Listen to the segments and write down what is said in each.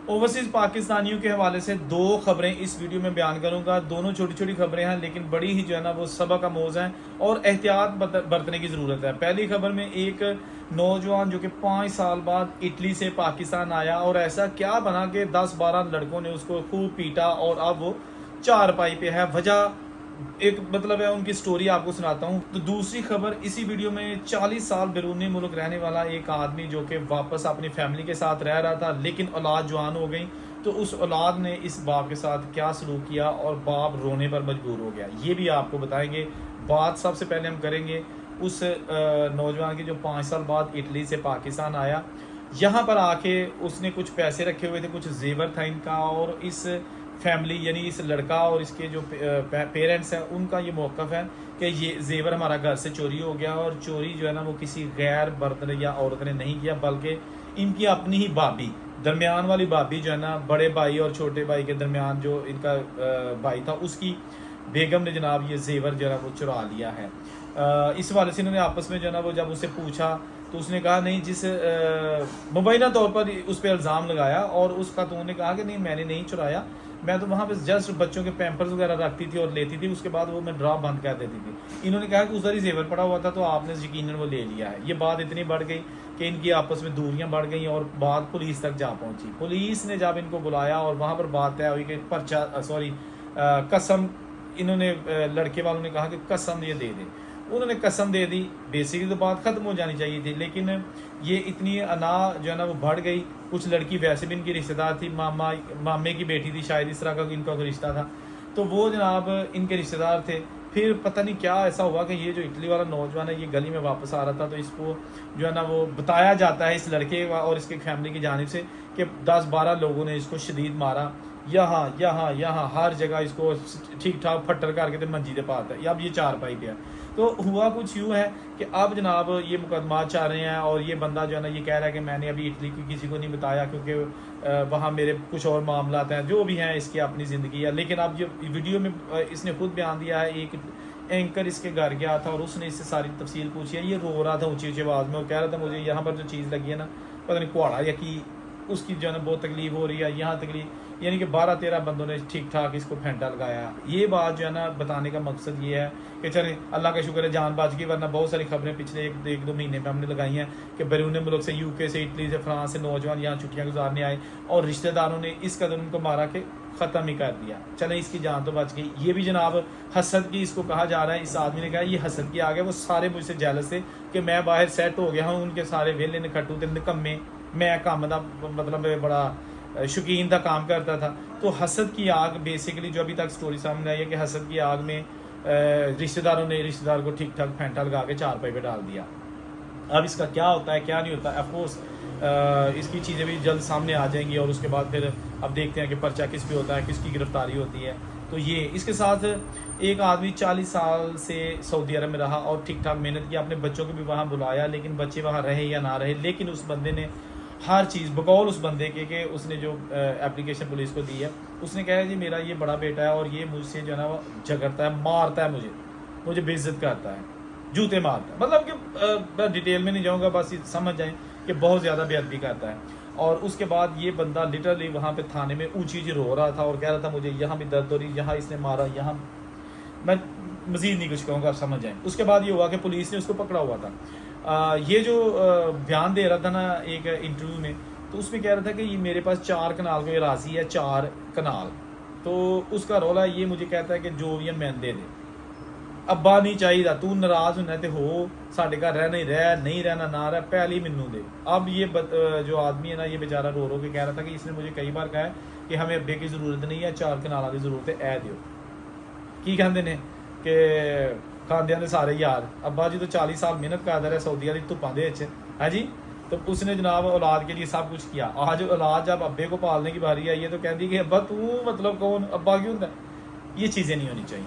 Overseas पाकिस्तानियों के हवाले से दो खबरें इस वीडियो में बयान करूंगा। दोनों छोटी छोटी खबरें हैं लेकिन बड़ी ही जो है ना वो सबक आमोज हैं और एहतियात बरतने की ज़रूरत है। पहली खबर में एक नौजवान जो कि 5 साल बाद इटली से पाकिस्तान आया और ऐसा क्या बना कि 10-12 लड़कों ने उसको खूब पीटा और अब वो चारपाई पे है। वजह एक मतलब है, उनकी स्टोरी आपको सुनाता हूँ। तो दूसरी खबर इसी वीडियो में 40 साल बैरूनी मुल्क रहने वाला एक आदमी जो कि वापस अपनी फैमिली के साथ रह रहा था लेकिन औलाद जवान हो गई, तो उस औलाद ने इस बाप के साथ क्या सलूक किया और बाप रोने पर मजबूर हो गया, ये भी आपको बताएंगे। बात सबसे पहले हम करेंगे उस नौजवान की जो 5 साल बाद इटली से पाकिस्तान आया। यहाँ पर आके उसने कुछ पैसे रखे हुए थे, कुछ जेवर था इनका, और इस फैमिली यानी इस लड़का और इसके जो पेरेंट्स हैं उनका ये मौक़िफ़ है कि ये जेवर हमारा घर से चोरी हो गया, और चोरी जो है ना वो किसी गैर मर्द या औरत ने नहीं किया बल्कि इनकी अपनी ही भाभी, दरमियान वाली भाभी जो है ना, बड़े भाई और छोटे भाई के दरमियान जो इनका भाई था उसकी बेगम ने जनाब ये जेवर जो है वो चुरा लिया है। इस वाले से इन्होंने आपस में जो है ना वो जब उससे पूछा तो उसने कहा नहीं, जिस मुबैना तौर पर उस पर इल्ज़ाम लगाया, और उस खातून ने कहा कि नहीं मैंने नहीं चुराया, मैं तो वहाँ पे जस्ट बच्चों के पैम्पर्स वगैरह रखती थी और लेती थी, उसके बाद वो मैं ड्रॉप बंद कर देती थी। इन्होंने कहा कि उधर ही जेवर पड़ा हुआ था तो आपने यकीनन वो ले लिया है। ये बात इतनी बढ़ गई कि इनकी आपस में दूरियां बढ़ गई और बात पुलिस तक जा पहुंची। पुलिस ने जब इनको बुलाया और वहाँ पर बात तय हुई कि कसम, इन्होंने लड़के वालों ने कहा कि कसम ये दे दे, उन्होंने कसम दे दी। बेसिकली तो बात ख़त्म हो जानी चाहिए थी लेकिन ये इतनी अना जो है ना वो बढ़ गई। कुछ लड़की वैसे भी इनकी रिश्तेदार थी, मामे की बेटी थी शायद, इस तरह का इनका कोई रिश्ता था, तो वो जनाब इनके रिश्तेदार थे। फिर पता नहीं क्या ऐसा हुआ कि ये जो इटली वाला नौजवान है ये गली में वापस आ रहा था, तो इसको जो है ना वो बताया जाता है इस लड़के और इसकी फैमिली की जानिब से कि 10-12 लोगों ने इसको शदीद मारा, यहाँ हर जगह इसको ठीक ठाक फट्टर करके तो मंजी दे पाता है। अब ये चारपाई पे है। तो हुआ कुछ यूँ है कि अब जनाब ये मुकदमा चाह रहे हैं और ये बंदा जो है ना ये कह रहा है कि मैंने अभी इटली की किसी को नहीं बताया क्योंकि वहाँ मेरे कुछ और मामला हैं जो भी हैं, इसकी अपनी ज़िंदगी है। लेकिन अब ये वीडियो में इसने खुद बयान दिया है, एक एंकर इसके घर गया था और उसने इससे सारी तफसील पूछी है। ये रो रहा था ऊँची ऊँची आवाज़ में और कह रहा था मुझे यहाँ पर जो चीज़ लगी है ना, पता नहीं कुहाड़ा या कि उसकी जो है ना बहुत तकलीफ हो रही है, यहाँ तकलीफ, यानी कि 12-13 बंदों ने ठीक ठाक इसको फेंटा लगाया। ये बात जो है ना बताने का मकसद ये है कि चले अल्लाह का शुक्र है जान बाज गई, वरना बहुत सारी खबरें पिछले एक दो महीने में हमने लगाई हैं कि बैरून मुल्क से, यूके से, इटली से, फ्रांस से नौजवान यहाँ छुट्टियाँ गुजारने आए और रिश्तेदारों ने इस कदर उनको मारा कि ख़त्म ही कर दिया। चले इसकी जान तो बच गई। ये भी जनाब हसद की इसको कहा जा रहा है। इस आदमी ने कहा ये हसद की आ गया, वो सारे मुझसे जेलस थे कि मैं बाहर सेट हो गया हूँ, उनके सारे वेले निकट्टू थे निकम्मे, मैं काम का मतलब बड़ा शौकीन था, काम करता था। तो हसद की आग बेसिकली जो अभी तक स्टोरी सामने आई है कि हसद की आग में रिश्तेदारों ने रिश्तेदार को ठीक ठाक फेंटा लगा के चारपाई पे डाल दिया। अब इसका क्या होता है क्या नहीं होता, ऑफकोर्स इसकी चीज़ें भी जल्द सामने आ जाएंगी और उसके बाद फिर अब देखते हैं कि पर्चा किस पे होता है, किसकी गिरफ्तारी होती है। तो ये इसके साथ एक आदमी 40 साल से सऊदी अरब में रहा और ठीक ठाक मेहनत की, अपने बच्चों को भी वहाँ बुलाया, लेकिन बच्चे वहाँ रहे या ना रहे, लेकिन उस बंदे ने हर चीज़ बकौल उस बंदे के उसने जो एप्लीकेशन पुलिस को दी है, उसने कहा जी मेरा ये बड़ा बेटा है और ये मुझसे जो है ना वो झगड़ता है, मारता है, मुझे बेइज्जत करता है, जूते मारता है। मतलब कि डिटेल में नहीं जाऊँगा, बस समझ जाएँ कि बहुत ज़्यादा बेअदबी करता है। और उसके बाद ये बंदा लिटरली वहाँ पे थाने में ऊँची ऊँची रो रहा था और कह रहा था मुझे यहाँ भी दर्द हो रही, यहाँ इसने मारा, यहाँ, मैं मज़ीद नहीं कुछ कहूँगा, आप समझ जाएँ। उसके बाद ये हुआ कि पुलिस ने उसको पकड़ा हुआ था। ये जो बयान दे रहा था ना एक इंटरव्यू में, तो उसमें कह रहा था कि ये मेरे पास 4 कनाल को राजी है, 4 कनाल, तो उसका रोला ये मुझे कहता है कि जो भी है मैं दे दे, अब्बा नहीं चाहिए, तू नाराज होना तो हो, साढ़े घर रह नहीं रहना ना रह, पहले ही मैनू दे। अब ये जो आदमी है ना ये बेचारा रो रो के कह रहा था कि इसने मुझे कई बार कहा है कि हमें अब्बे की ज़रूरत नहीं है, 4 कनालों की ज़रूरत है, ए दियो। की कहते ने कि खाद्या ने सारे यार, अब्बा जी तो 40 साल मेहनत करता रहा सऊदीया की धुप्पां दे विच, है जी, तो उसने जनाब औलाद के लिए सब कुछ किया। आज औलाद जब अब्बे को पालने की बारी आई है तो कहती कि अब्बा तू मतलब कौन, अब्बा क्यों होता है। ये चीज़ें नहीं होनी चाहिए,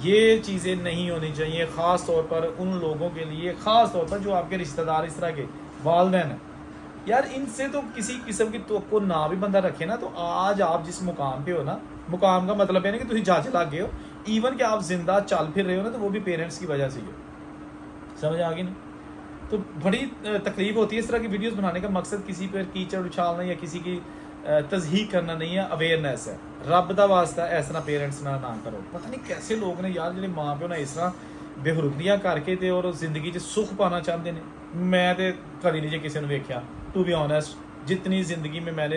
ये चीज़ें नहीं होनी चाहिए, ख़ास तौर पर उन लोगों के लिए, ख़ास तौर पर जो आपके रिश्तेदार इस तरह के वालदैन हैं यार, इनसे तो किसी किस्म की तो ना भी बंदा रखे ना। तो आज आप जिस मुकाम पे हो ना, मुकाम का मतलब है ना कि तुम जज लग गए हो, ईवन कि आप जिंदा चल फिर रहे हो ना, तो वो भी पेरेंट्स की वजह से ही हो। समझ आ गई ना? तो बड़ी तकलीफ होती है इस तरह की वीडियोस बनाने का। मकसद किसी पर कीचड़ उछालना या किसी की ਤਜ਼ਹੀਕ ਕਰਨਾ ਨਹੀਂ ਹੈ, ਅਵੇਅਰਨੈਸ ਹੈ। ਰੱਬ ਦਾ ਵਾਸਤਾ ਇਸ ਤਰ੍ਹਾਂ ਪੇਰੈਂਟਸ ਨਾਲ ਨਾ ਕਰੋ। ਪਤਾ ਨਹੀਂ ਕੈਸੇ ਲੋਕ ਨੇ ਯਾਰ, ਜਿਹੜੇ ਮਾਂ ਪਿਓ ਨਾਲ ਇਸ ਤਰ੍ਹਾਂ ਬੇਹਰੁਦਗੀਆਂ ਕਰਕੇ ਤੇ ਔਰ ਜ਼ਿੰਦਗੀ 'ਚ ਸੁੱਖ ਪਾਣਾ ਚਾਹੁੰਦੇ ਨੇ। ਮੈਂ ਤੇ ਕਦੀ ਨਹੀਂ ਜੇ ਕਿਸੇ ਨੂੰ ਵੇਖਿਆ, ਟੂ ਬੀ ऑनेस्ट, जितनी ज़िंदगी में मैंने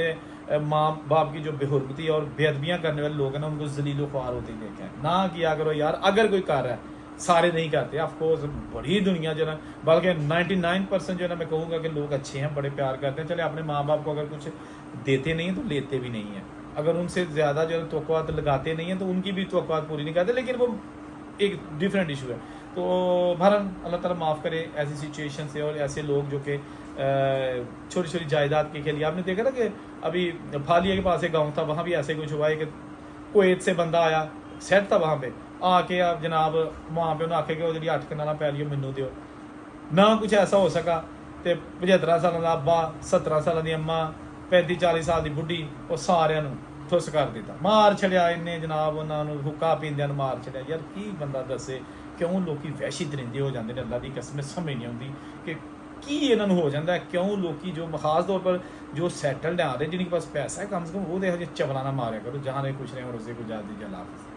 माँ बाप की जो बेहरमती और बेअदबियाँ करने वाले लोग हैं ना, उनको जलील ख्वार होते ही देखा है। ना किया करो यार, अगर कोई कर रहा है, सारे नहीं करते ऑफ कोर्स, बड़ी दुनिया जो है, बल्कि 99% जो है ना मैं कहूँगा कि लोग अच्छे हैं, बड़े प्यार करते हैं। चले अपने माँ बाप को अगर कुछ देते नहीं हैं तो लेते भी नहीं हैं, अगर उनसे ज़्यादा जो है तवक्कुआत लगाते नहीं हैं तो उनकी भी तवक्कुआत पूरी नहीं करते, लेकिन वो एक डिफरेंट इशू है। तो बहरहाल अल्लाह ताला माफ़ करे ऐसी सिचुएशन से, और ऐसे लोग जो कि छोटी छोटी जायदाद के लिए, आपने देखा ना कि अभी फालिया के पास एक गांव था, वहाँ भी ऐसे कुछ हुआ है कि कुवैत से बंदा आया, सेट था वहाँ पे आके, आप जनाब वहाँ पे उन्हें आखे कि वो जी 8 कनाल पै लियो मैनू दियो ना, कुछ ऐसा हो सका तो 75 साल का अब्बा, 17 साल की अम्मा, 35-40 साल की बुढ़ी, वो सारिਆਂ ਨੂੰ ठुस कर दिता, मार छड़िया इन्ने जनाब, उन्होंने हुक्का पींदियां ਨੂੰ मार छड़िया। यार की बंदा दसे क्यों लोग वहशी दरिंदे हो जाते हैं, अल्लाह की कसम समझ नहीं आती कि की इन्होंने हो जाता है, क्यों लोग जो खास तौर पर जो सैटल्ड आ रहे हैं, जिनके पास पैसा है, कम से कम वो देखो चवला ना मारे करो, जहाँ नहीं खुश रहे और उसे को जा दीजिए। अल्लाह हाफ़िज़।